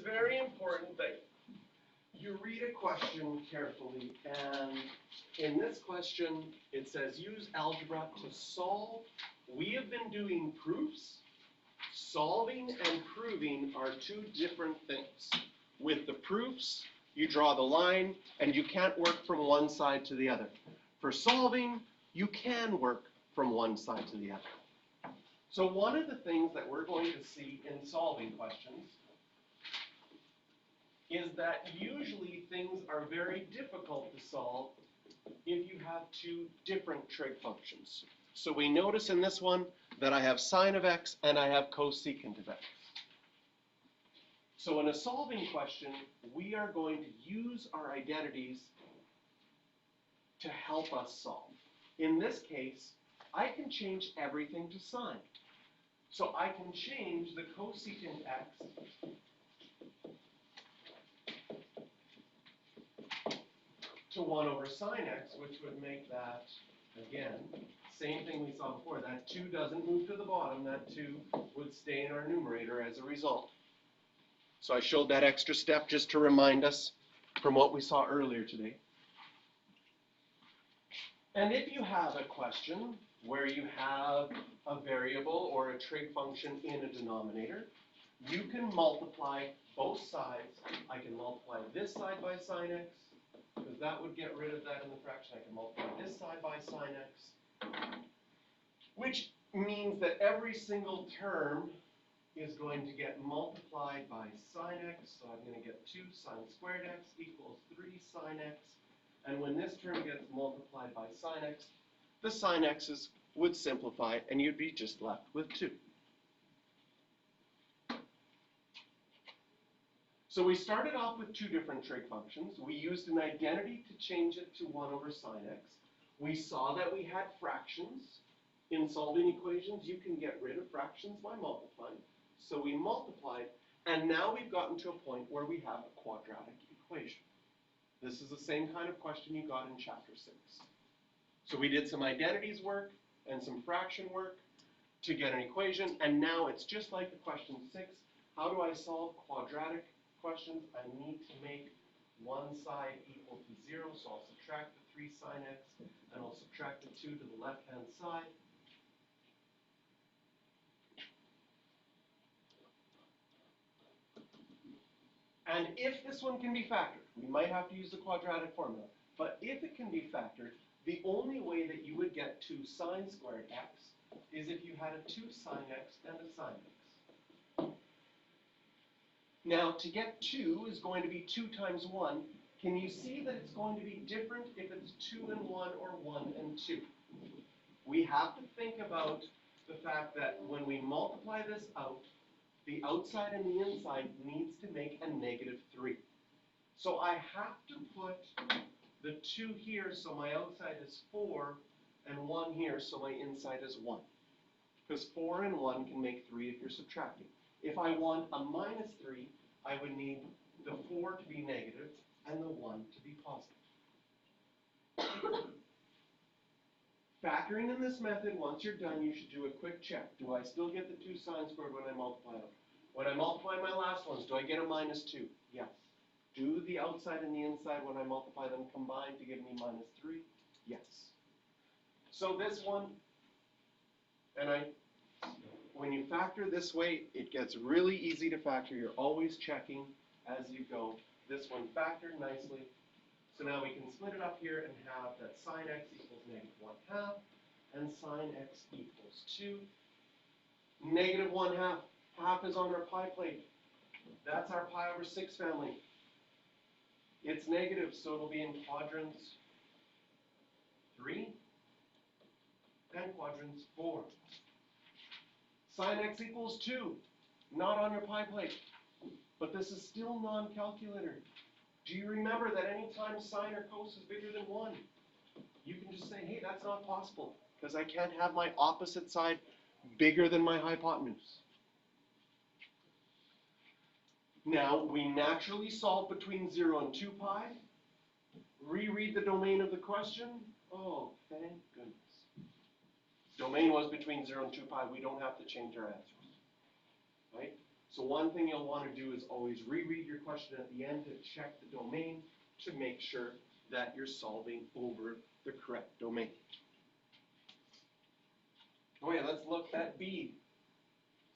is very important that you read a question carefully, and in this question, it says use algebra to solve. We have been doing proofs. Solving and proving are two different things. With the proofs, you draw the line, and you can't work from one side to the other. For solving, you can work from one side to the other. So one of the things that we're going to see in solving questions is that usually things are very difficult to solve if you have two different trig functions. So we notice in this one that I have sine of x and I have cosecant of x. So in a solving question, we are going to use our identities to help us solve. In this case, I can change everything to sine. So I can change the cosecant x to 1 over sine x, which would make that, again, same thing we saw before. That 2 doesn't move to the bottom. That 2 would stay in our numerator as a result. So I showed that extra step just to remind us from what we saw earlier today. And if you have a question where you have a variable or a trig function in a denominator, you can multiply both sides. I can multiply this side by sine x, because that would get rid of that in the fraction. I can multiply this side by sine x, which means that every single term is going to get multiplied by sine x. So I'm going to get 2 sine squared x equals 3 sine x. And when this term gets multiplied by sine x, the sine x's would simplify, and you'd be just left with 2. So we started off with two different trig functions. We used an identity to change it to 1 over sine x. We saw that we had fractions. In solving equations, you can get rid of fractions by multiplying. So we multiplied, and now we've gotten to a point where we have a quadratic equation. This is the same kind of question you got in chapter 6. So we did some identities work and some fraction work to get an equation, and now it's just like the question 6. How do I solve quadratic questions? I need to make one side equal to 0, so I'll subtract the 3 sine x, and I'll subtract the 2 to the left-hand side. And if this one can be factored, we might have to use the quadratic formula, but if it can be factored, the only way that you would get 2 sine squared x is if you had a 2 sine x and a sine x. Now, to get 2 is going to be 2 times 1. Can you see that it's going to be different if it's 2 and 1 or 1 and 2? We have to think about the fact that when we multiply this out, the outside and the inside needs to make a -3. So I have to put the 2 here, so my outside is 4, and 1 here, so my inside is 1. Because 4 and 1 can make 3 if you're subtracting. If I want a -3, I would need the 4 to be negative and the 1 to be positive. Factoring in this method, once you're done, you should do a quick check. Do I still get the 2 sine squared when I multiply them? When I multiply my last ones, do I get a -2? Yes. Do the outside and the inside when I multiply them combined to give me -3? Yes. So this one, and when you factor this way, it gets really easy to factor. You're always checking as you go. This one factored nicely. So now we can split it up here and have that sine x equals -1/2 and sine x equals 2. -1/2. Half is on our pi plate. That's our pi over 6 family. It's negative, so it'll be in quadrants 3 and quadrants 4. Sine x equals 2. Not on your pi plate. But this is still non-calculator. Do you remember that anytime sine or cos is bigger than 1, you can just say, hey, that's not possible, because I can't have my opposite side bigger than my hypotenuse. Now, we naturally solve between 0 and 2 pi. Reread the domain of the question. Oh, thank goodness. Domain was between 0 and 2 pi. We don't have to change our answers. Right? So one thing you'll want to do is always reread your question at the end to check the domain to make sure that you're solving over the correct domain. Okay, let's look at B.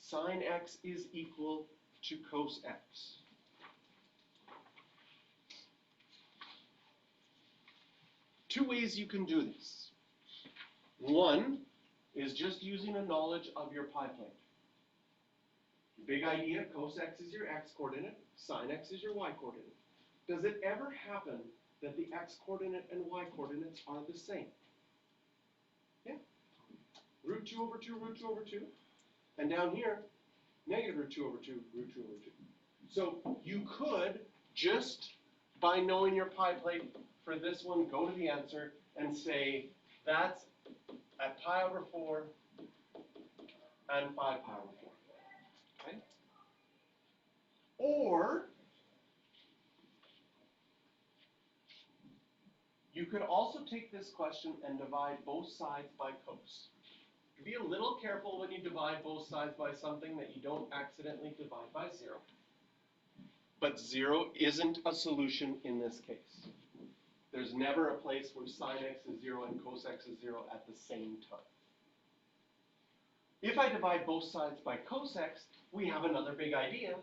Sine x is equal to cos x. Two ways you can do this. One is just using a knowledge of your pi plane. Big idea, cos x is your x coordinate, sine x is your y coordinate. Does it ever happen that the x coordinate and y coordinates are the same? Yeah. Root 2 over 2, root 2 over 2. And down here, negative root 2 over 2, root 2 over 2. So you could, just by knowing your pi plane for this one, go to the answer and say, that's at pi over 4 and 5 pi over 4. Okay? Or you could also take this question and divide both sides by cos. Be a little careful when you divide both sides by something that you don't accidentally divide by 0. But 0 isn't a solution in this case. There's never a place where sine x is 0 and cos x is 0 at the same time. If I divide both sides by cos x, we have another big idea.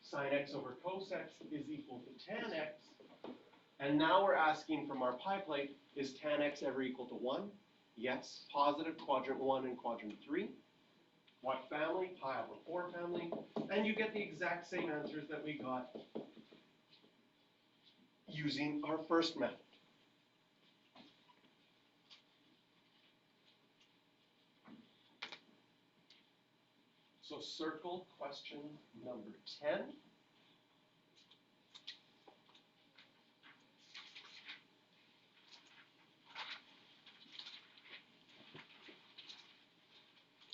Sine x over cos x is equal to tan x. And now we're asking from our pi plate, is tan x ever equal to 1? Yes, positive quadrant 1 and quadrant 3. What family? Pi over 4 family. And you get the exact same answers that we got using our first method. So circle question number 10.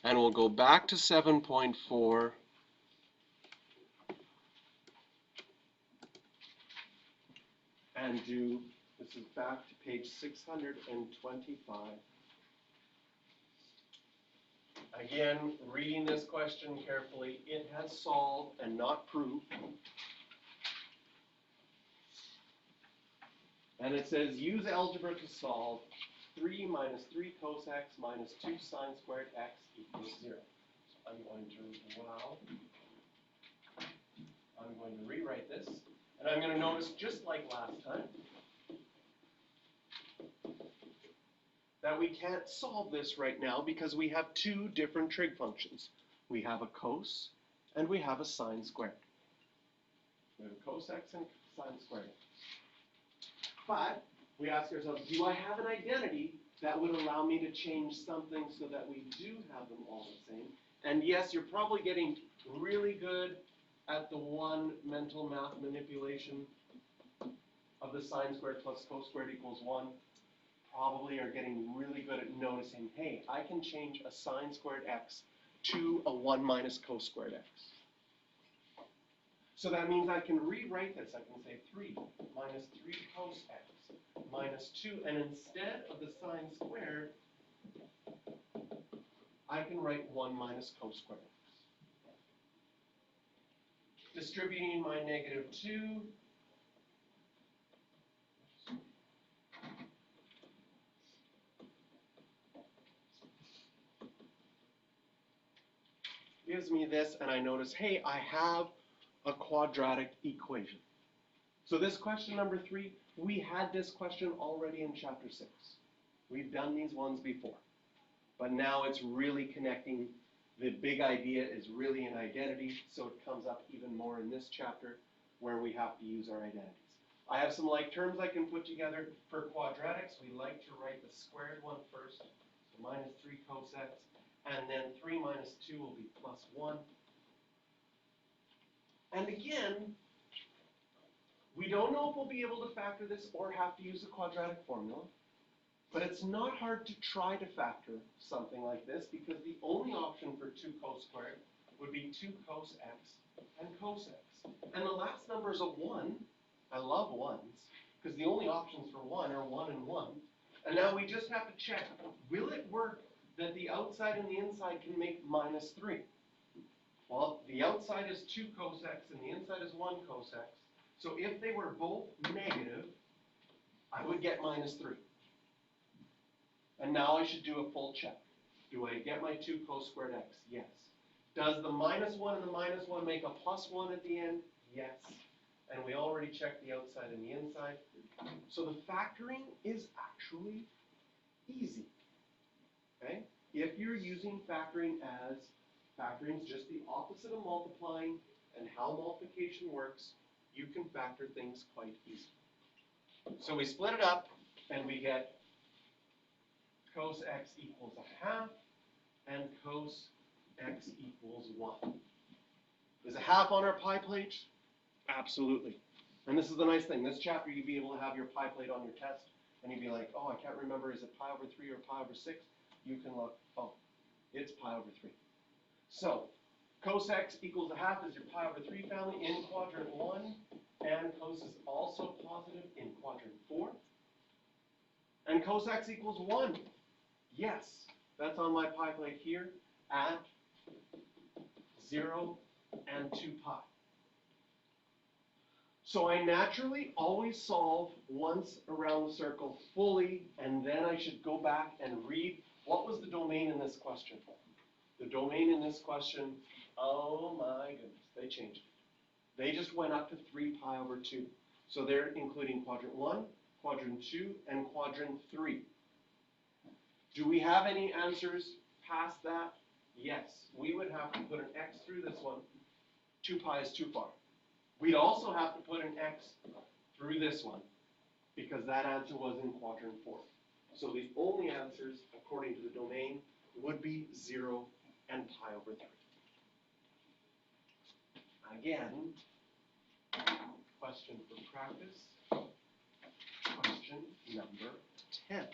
And we'll go back to 7.4. And do, this is back to page 625. Again, reading this question carefully, it has solved and not proved. And it says, use algebra to solve 3 minus 3 cos x minus 2 sine squared x equals 0. So I'm going to rewrite this. And I'm going to notice, just like last time, that we can't solve this right now because we have two different trig functions. We have a cos and we have a sine squared. We have a cos x and sine squared x. But we ask ourselves, do I have an identity that would allow me to change something so that we do have them all the same? And yes, you're probably getting really good at the one mental math manipulation of the sine squared plus cos squared equals 1. Probably are getting really good at noticing, hey, I can change a sine squared x to a 1 minus cos squared x. So that means I can rewrite this. I can say 3 minus 3 cos x minus 2, and instead of the sine squared, I can write 1 minus cos squared x. Distributing my negative 2, gives me this, and I notice, hey, I have a quadratic equation. So this question number 3, we had this question already in chapter 6. We've done these ones before. But now it's really connecting. The big idea is really an identity, so it comes up even more in this chapter where we have to use our identities. I have some like terms I can put together. For quadratics, we like to write the squared one first. So minus 3 cos x. And then 3 minus 2 will be plus 1. And again, we don't know if we'll be able to factor this or have to use the quadratic formula. But it's not hard to try to factor something like this because the only option for 2 cos squared would be 2 cos x and cos x. And the last number is a 1. I love 1s because the only options for 1 are 1 and 1. And now we just have to check, will it work that the outside and the inside can make minus 3? Well, the outside is 2 cosecs and the inside is 1 cosec. So if they were both negative, I would get -3. And now I should do a full check. Do I get my 2 cos squared x? Yes. Does the -1 and the -1 make a +1 at the end? Yes. And we already checked the outside and the inside. So the factoring is actually easy. Okay? If you're using factoring as factoring is just the opposite of multiplying and how multiplication works, you can factor things quite easily. So we split it up and we get cos x equals 1/2 and cos x equals 1. Is 1/2 on our pie plate? Absolutely. And this is the nice thing. This chapter you'd be able to have your pie plate on your test and you'd be like, oh, I can't remember, is it pi over 3 or pi over 6? You can look, oh, it's pi over 3. So, cos x equals 1/2 is your pi over 3 family in quadrant 1, and cos is also positive in quadrant 4. And cos x equals 1. Yes, that's on my pie plate here at 0 and 2 pi. So I naturally always solve once around the circle fully, and then I should go back and read what was the domain in this question. The domain in this question, oh my goodness, they changed it. They just went up to 3 pi over 2. So they're including quadrant 1, quadrant 2, and quadrant 3. Do we have any answers past that? Yes. We would have to put an x through this one. 2 pi is too far. We'd also have to put an x through this one, because that answer was in quadrant 4. So the only answers, according to the domain, would be 0 and pi over 3. Again, question for practice, question number 10.